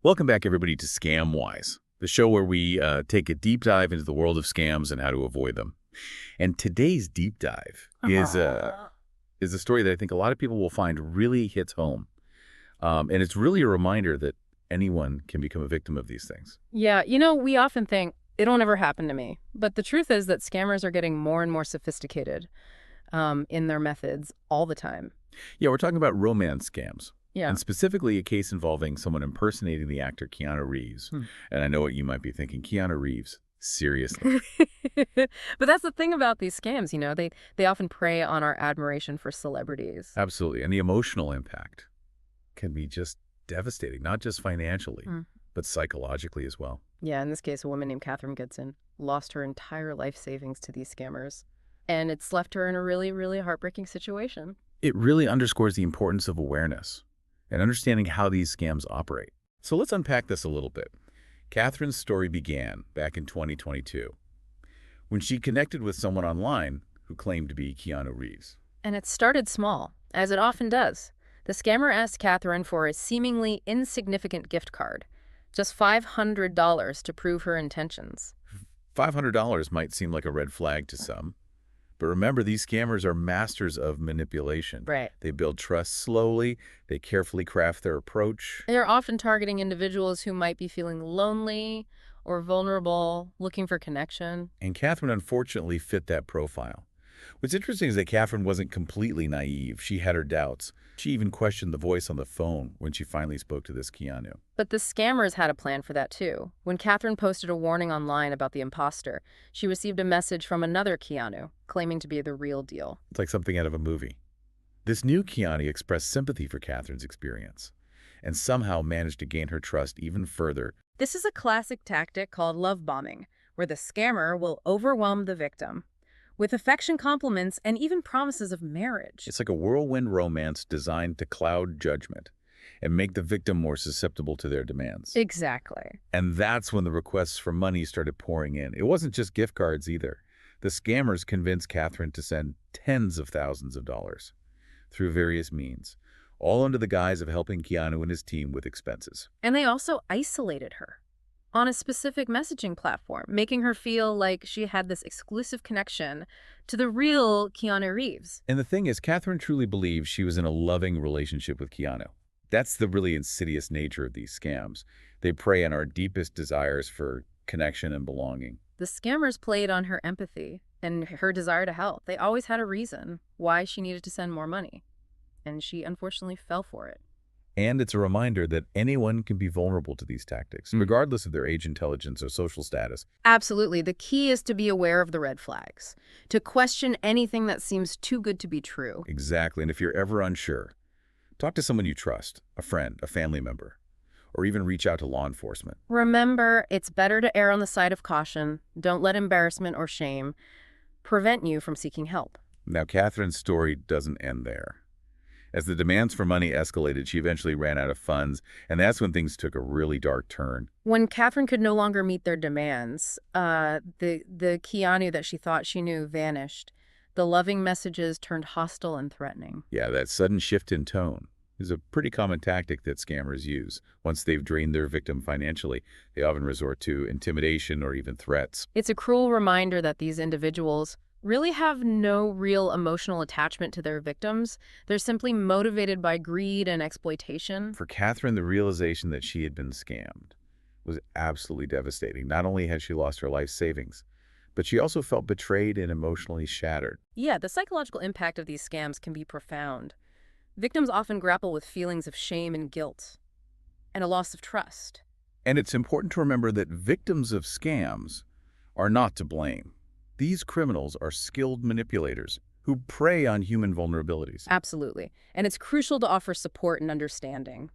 Welcome back, everybody, to Scam-Wise, the show where we take a deep dive into the world of scams and how to avoid them. And today's deep dive is a story that I think a lot of people will find really hits home. And it's really a reminder that anyone can become a victim of these things. Yeah, we often think, it'll never happen to me. But the truth is that scammers are getting more and more sophisticated in their methods all the time. Yeah, we're talking about romance scams. Yeah. And specifically a case involving someone impersonating the actor Keanu Reeves. And I know what you might be thinking, Keanu Reeves, seriously? But that's the thing about these scams, they often prey on our admiration for celebrities. Absolutely. And the emotional impact can be just devastating, not just financially, but psychologically as well. Yeah, in this case, a woman named Katherine Goodson lost her entire life savings to these scammers. And it's left her in a really, really heartbreaking situation. It really underscores the importance of awareness and understanding how these scams operate. So let's unpack this a little bit. Katherine's story began back in 2022 when she connected with someone online who claimed to be Keanu Reeves. And it started small, as it often does. The scammer asked Katherine for a seemingly insignificant gift card, just $500 to prove her intentions. $500 might seem like a red flag to some, but remember, these scammers are masters of manipulation. Right. They build trust slowly. They carefully craft their approach. They're often targeting individuals who might be feeling lonely or vulnerable, looking for connection. And Katherine unfortunately fit that profile. What's interesting is that Katherine wasn't completely naive. She had her doubts. She even questioned the voice on the phone when she finally spoke to this Keanu. But the scammers had a plan for that too. When Katherine posted a warning online about the imposter, she received a message from another Keanu, claiming to be the real deal. It's like something out of a movie. This new Keanu expressed sympathy for Katherine's experience and somehow managed to gain her trust even further. This is a classic tactic called love bombing, where the scammer will overwhelm the victim with affection compliments and even promises of marriage. It's like a whirlwind romance designed to cloud judgment and make the victim more susceptible to their demands. Exactly. And that's when the requests for money started pouring in. It wasn't just gift cards either. The scammers convinced Katherine to send tens of thousands of dollars through various means, all under the guise of helping Keanu and his team with expenses. And they also isolated her on a specific messaging platform, making her feel like she had this exclusive connection to the real Keanu Reeves. And the thing is, Katherine truly believed she was in a loving relationship with Keanu. That's the really insidious nature of these scams. They prey on our deepest desires for connection and belonging. The scammers played on her empathy and her desire to help. They always had a reason why she needed to send more money, and she unfortunately fell for it. And it's a reminder that anyone can be vulnerable to these tactics, regardless of their age, intelligence, or social status. Absolutely. The key is to be aware of the red flags, to question anything that seems too good to be true. Exactly. And if you're ever unsure, talk to someone you trust, a friend, a family member, or even reach out to law enforcement. Remember, it's better to err on the side of caution. Don't let embarrassment or shame prevent you from seeking help. Now, Katherine's story doesn't end there. As the demands for money escalated, she eventually ran out of funds, and that's when things took a really dark turn. When Katherine could no longer meet their demands, the Keanu that she thought she knew vanished. The loving messages turned hostile and threatening. Yeah, that sudden shift in tone is a pretty common tactic that scammers use. Once they've drained their victim financially, they often resort to intimidation or even threats. It's a cruel reminder that these individuals really have no real emotional attachment to their victims. They're simply motivated by greed and exploitation. For Katherine, the realization that she had been scammed was absolutely devastating. Not only had she lost her life savings, but she also felt betrayed and emotionally shattered. Yeah, the psychological impact of these scams can be profound. Victims often grapple with feelings of shame and guilt, and a loss of trust. And it's important to remember that victims of scams are not to blame. These criminals are skilled manipulators who prey on human vulnerabilities. Absolutely. And it's crucial to offer support and understanding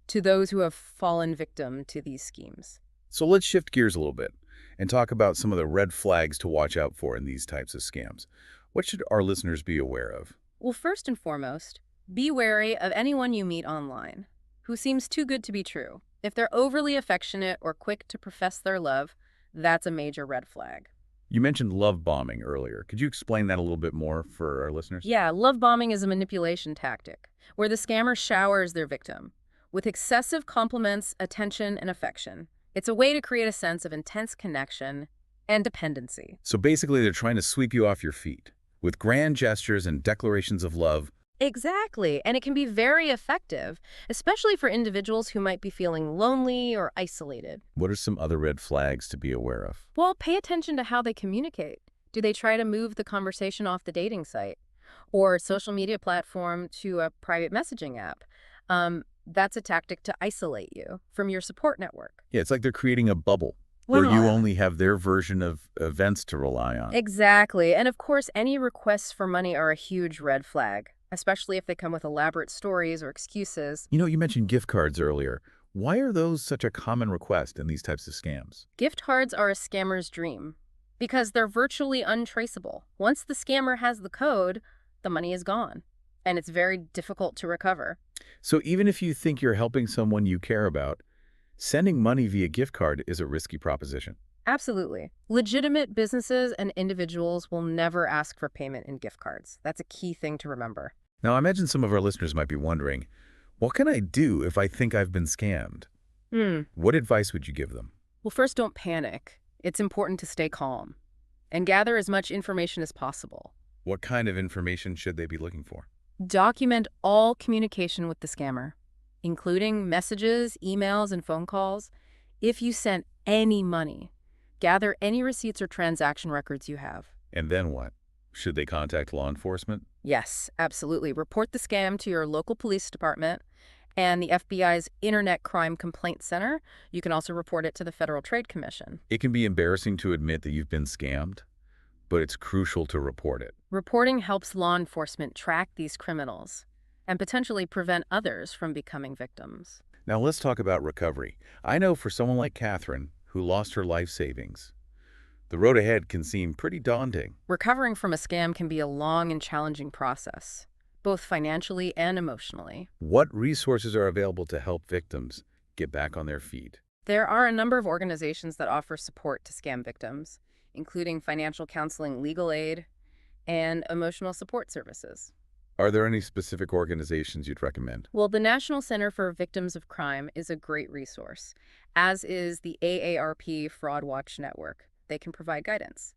to those who have fallen victim to these schemes. So let's shift gears a little bit and talk about some of the red flags to watch out for in these types of scams. What should our listeners be aware of? Well, first and foremost, be wary of anyone you meet online who seems too good to be true. If they're overly affectionate or quick to profess their love, that's a major red flag. You mentioned love bombing earlier. Could you explain that a little bit more for our listeners? Yeah, love bombing is a manipulation tactic where the scammer showers their victim with excessive compliments, attention, and affection. It's a way to create a sense of intense connection and dependency. So basically, they're trying to sweep you off your feet with grand gestures and declarations of love. Exactly, and it can be very effective, especially for individuals who might be feeling lonely or isolated. What are some other red flags to be aware of? Well, pay attention to how they communicate. Do they try to move the conversation off the dating site or social media platform to a private messaging app? That's a tactic to isolate you from your support network. Yeah, it's like they're creating a bubble where you only have their version of events to rely on. Exactly. And of course, any requests for money are a huge red flag, especially if they come with elaborate stories or excuses. You know, you mentioned gift cards earlier. Why are those such a common request in these types of scams? Gift cards are a scammer's dream because they're virtually untraceable. Once the scammer has the code, the money is gone, and it's very difficult to recover. So even if you think you're helping someone you care about, sending money via gift card is a risky proposition. Absolutely. Legitimate businesses and individuals will never ask for payment in gift cards. That's a key thing to remember. Now, I imagine some of our listeners might be wondering, what can I do if I think I've been scammed? What advice would you give them? Well, first, don't panic. It's important to stay calm and gather as much information as possible. What kind of information should they be looking for? Document all communication with the scammer, including messages, emails, and phone calls. If you sent any money, gather any receipts or transaction records you have. And then what? Should they contact law enforcement? Yes, absolutely. Report the scam to your local police department and the FBI's Internet Crime Complaint Center. You can also report it to the Federal Trade Commission. It can be embarrassing to admit that you've been scammed, but it's crucial to report it. Reporting helps law enforcement track these criminals and potentially prevent others from becoming victims. Now let's talk about recovery. I know for someone like Katherine, who lost her life savings, the road ahead can seem pretty daunting. Recovering from a scam can be a long and challenging process, both financially and emotionally. What resources are available to help victims get back on their feet? There are a number of organizations that offer support to scam victims, including financial counseling, legal aid, and emotional support services. Are there any specific organizations you'd recommend? Well, the National Center for Victims of Crime is a great resource, as is the AARP Fraud Watch Network. They can provide guidance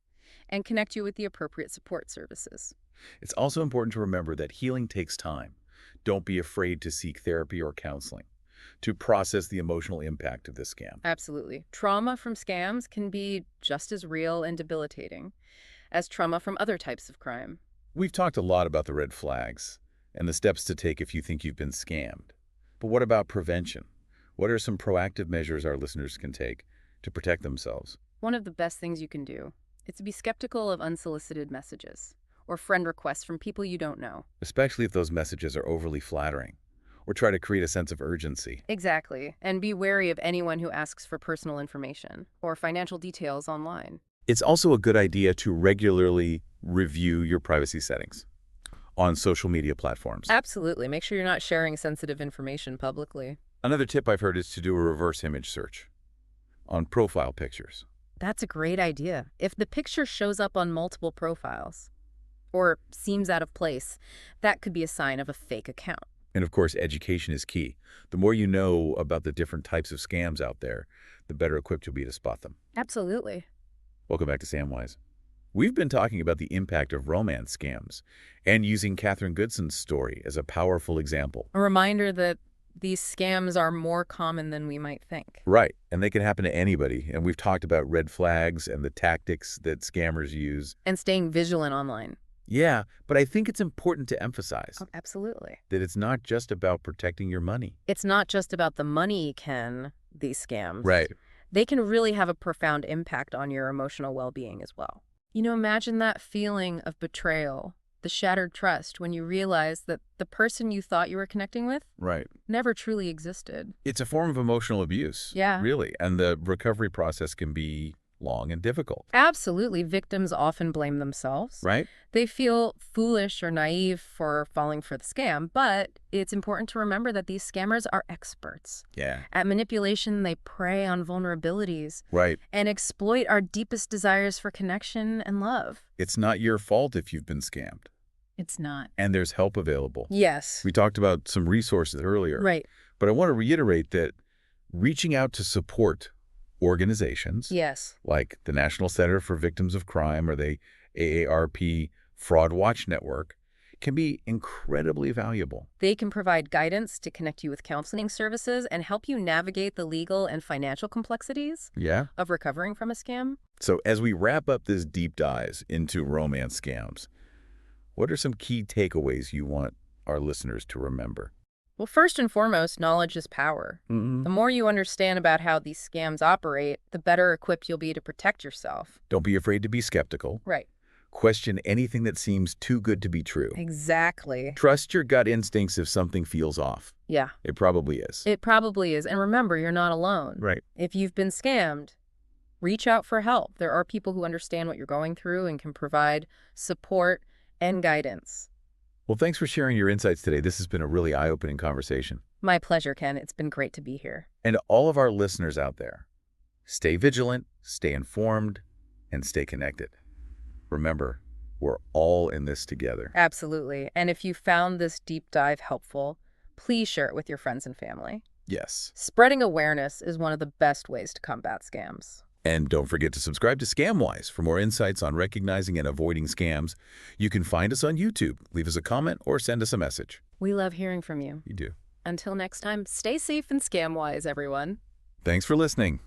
and connect you with the appropriate support services. It's also important to remember that healing takes time. Don't be afraid to seek therapy or counseling to process the emotional impact of this scam. Absolutely. Trauma from scams can be just as real and debilitating as trauma from other types of crime. We've talked a lot about the red flags and the steps to take if you think you've been scammed. But what about prevention? What are some proactive measures our listeners can take to protect themselves? One of the best things you can do is to be skeptical of unsolicited messages or friend requests from people you don't know. Especially if those messages are overly flattering or try to create a sense of urgency. Exactly. And be wary of anyone who asks for personal information or financial details online. It's also a good idea to regularly review your privacy settings on social media platforms. Absolutely. Make sure you're not sharing sensitive information publicly. Another tip I've heard is to do a reverse image search on profile pictures. That's a great idea. If the picture shows up on multiple profiles or seems out of place, that could be a sign of a fake account. And of course, education is key. The more you know about the different types of scams out there, the better equipped you'll be to spot them. Absolutely. Welcome back to Samwise. We've been talking about the impact of romance scams and using Katherine Goodson's story as a powerful example. A reminder that these scams are more common than we might think. Right, and they can happen to anybody. And we've talked about red flags and the tactics that scammers use. And staying vigilant online. Yeah, but I think it's important to emphasize Absolutely. that it's not just about protecting your money. It's not just about the money, Ken, these scams. Right. They can really have a profound impact on your emotional well-being as well. You know, imagine that feeling of betrayal, the shattered trust when you realize that the person you thought you were connecting with Right. never truly existed. It's a form of emotional abuse. Yeah. Really. And the recovery process can be long and difficult. Absolutely. Victims often blame themselves. Right? They feel foolish or naive for falling for the scam, but it's important to remember that these scammers are experts. Yeah. At manipulation, they prey on vulnerabilities Right. and exploit our deepest desires for connection and love. It's not your fault if you've been scammed. It's not. And there's help available. Yes. We talked about some resources earlier. Right. But I want to reiterate that reaching out to support organizations Yes. like the National Center for Victims of Crime or the AARP Fraud Watch Network can be incredibly valuable. They can provide guidance to connect you with counseling services and help you navigate the legal and financial complexities Yeah? of recovering from a scam. So as we wrap up this deep dive into romance scams, what are some key takeaways you want our listeners to remember? Well, first and foremost, knowledge is power. The more you understand about how these scams operate, the better equipped you'll be to protect yourself. Don't be afraid to be skeptical. Right. Question anything that seems too good to be true. Exactly. Trust your gut instincts if something feels off. Yeah, It probably is. it probably is. And remember, you're not alone. Right. If you've been scammed, reach out for help. There are people who understand what you're going through and can provide support and guidance. Well, thanks for sharing your insights today. This has been a really eye-opening conversation. My pleasure, Ken. It's been great to be here. And to all of our listeners out there, stay vigilant, stay informed, and stay connected. Remember, we're all in this together. Absolutely. And if you found this deep dive helpful, please share it with your friends and family. Yes. Spreading awareness is one of the best ways to combat scams. And don't forget to subscribe to ScamWise for more insights on recognizing and avoiding scams. You can find us on YouTube. Leave us a comment or send us a message. We love hearing from you. You do. Until next time, stay safe and scam-wise, everyone. Thanks for listening.